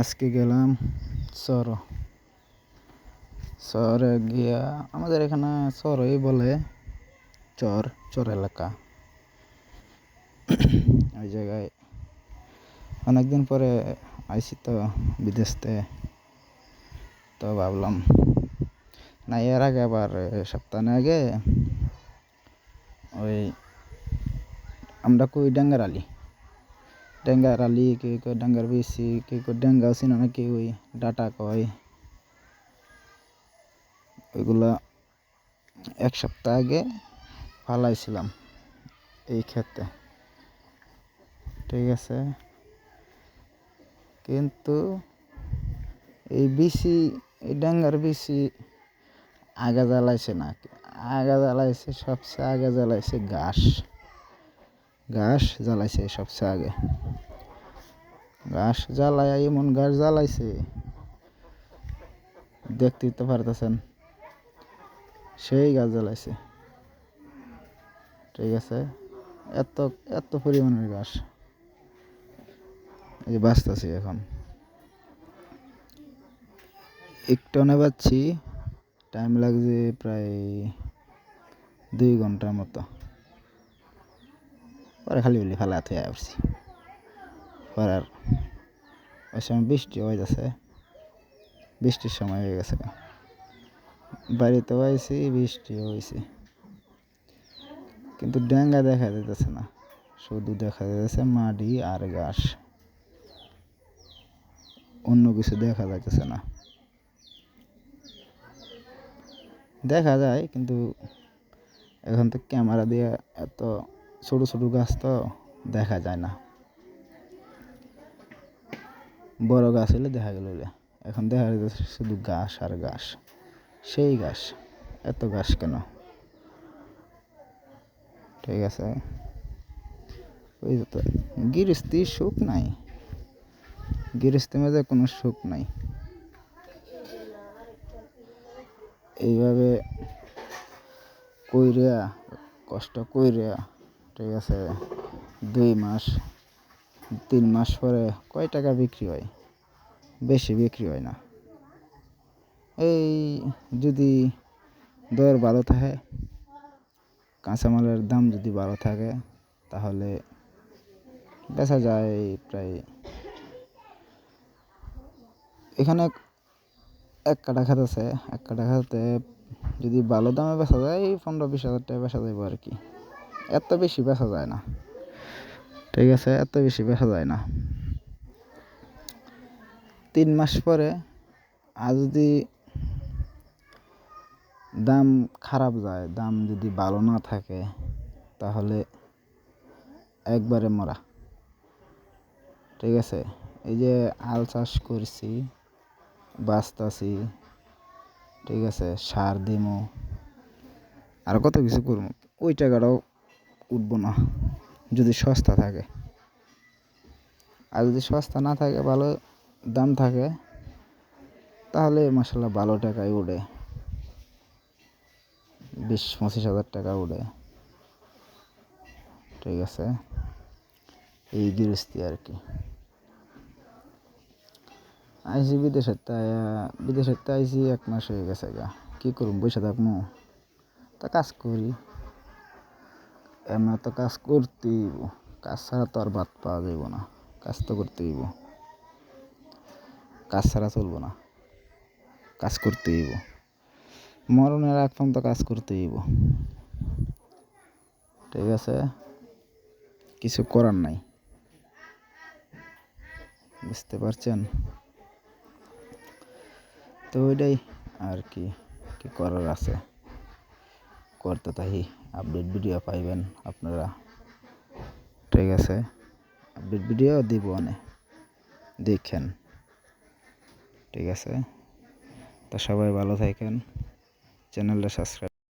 আজকে গেলাম শহরে গিয়া আমাদের এখানে শহরই বলে চর এলাকা। ওই জায়গায় অনেকদিন পরে আইসি তো বিদেশ থেকে, তো ভাবলাম না এর আগে আবার সপ্তাহ আগে ওই আমরা কই ডেঙ্গার আলি কে কই ডাঙ্গার বেশি কে কই ডেঙ্গাও চিনা নাকি ওই ডাটা কয় ওইগুলা এক সপ্তাহ আগে ফালাইছিলাম এই ক্ষেতে, ঠিক আছে। কিন্তু এই ডেঙ্গার বেশি আগে জ্বালাইছে না, সবচেয়ে আগে জ্বালাইছে ঘাস জ্বালাইছে সবচেয়ে আগে। ঘাস জ্বালায় এমন ঘাস জ্বালাইছে, দেখতেই তো পারতেছেন, সেই গাছ জ্বালাইছে, ঠিক আছে। এত এত পরিমাণের ঘাস এই বাঁচতেছি এখন একটু পাচ্ছি, টাইম লাগছে প্রায় 2 ঘন্টার মতো। পরে খালি ফেলাতে আসছি, পরে আর ওই সময় বৃষ্টি হয়ে যাচ্ছে, বৃষ্টির সময় হয়ে গেছে, বাড়িতে আইছি বৃষ্টি হয়েছে, কিন্তু ডেঙ্গা দেখা যেতেছে না, শুধু দেখা যাচ্ছে মাটি আর ঘাস, অন্য কিছু দেখা যাইতেছে না। দেখা যায় কিন্তু এখন তো ক্যামেরা দিয়ে এত ছোট ছোট গাছ তো দেখা যায় না, বড় গাছ হলে দেখা গেল। এখন দেখা যাচ্ছে শুধু ঘাস আর ঘাস, সেই ঘাস, এত ঘাস কেন, ঠিক আছে। ওই তো গৃহস্থির সুখ নাই, গৃহস্থির মাঝে কোনো সুখ নাই। এইভাবে কইরা কষ্ট কইরা, ঠিক আছে, 2 মাস 3 মাস পরে কয় টাকা বিক্রি হয়? বেশি বিক্রি হয় না। এই যদি দর ভালো থাকে, কাঁচামালের দাম যদি ভালো থাকে, তাহলে বেচা যায় প্রায়, এখানে এক কাটা খাত আছে, এক কাটা খাতে যদি ভালো দামে বেচা যায় 15-20 হাজার টাকা বেচা যাবে আর কি। এত বেশি বেচা যায় না, ঠিক আছে, এত বেশি বেচা যায় না। 3 মাস পরে আর যদি দাম খারাপ যায়, দাম যদি ভালো না থাকে, তাহলে একবারে মরা, ঠিক আছে। এই যে আল চাষ করছি, বাঁচতাছি, ঠিক আছে, সার দিমু আর কত কিছু করবো, ওই টাকাটাও উঠবো না যদি সস্তা থাকে। আর যদি সস্তা না থাকে, ভালো দাম থাকে, তাহলে মাশাআল্লাহ ভালো টাকাই উঠে, 20-25 হাজার টাকা উঠে, ঠিক আছে। এই গৃহস্থী আর কি। আইসি বিদেশের তো আইসি 1 মাস হয়ে গেছে গা, কি করুম, বসে থাকবো? তা কাজ করি, এমন তো কাজ করতেই হইব, কাজ ছাড়া তো আর ভাত পাওয়া যাইব না, কাজ তো করতেই হইব, কাজ ছাড়া চলবো না, কাজ করতেই হইব, মরণের আগ পর্যন্ত কাজ করতেই হইব, ঠিক আছে, কিছু করার নাই, বুঝতে পারছেন? তো ওইটাই আর কি, কি করার আছে, করতে থাকি, আপডেট ভিডিও পাইবেন আপনারা, ঠিক আছে। আপডেট ভিডিও দিব অনেক, দেখেন, ঠিক আছে। তো সবাই ভালো থাকেন, চ্যানেলটা সাবস্ক্রাইব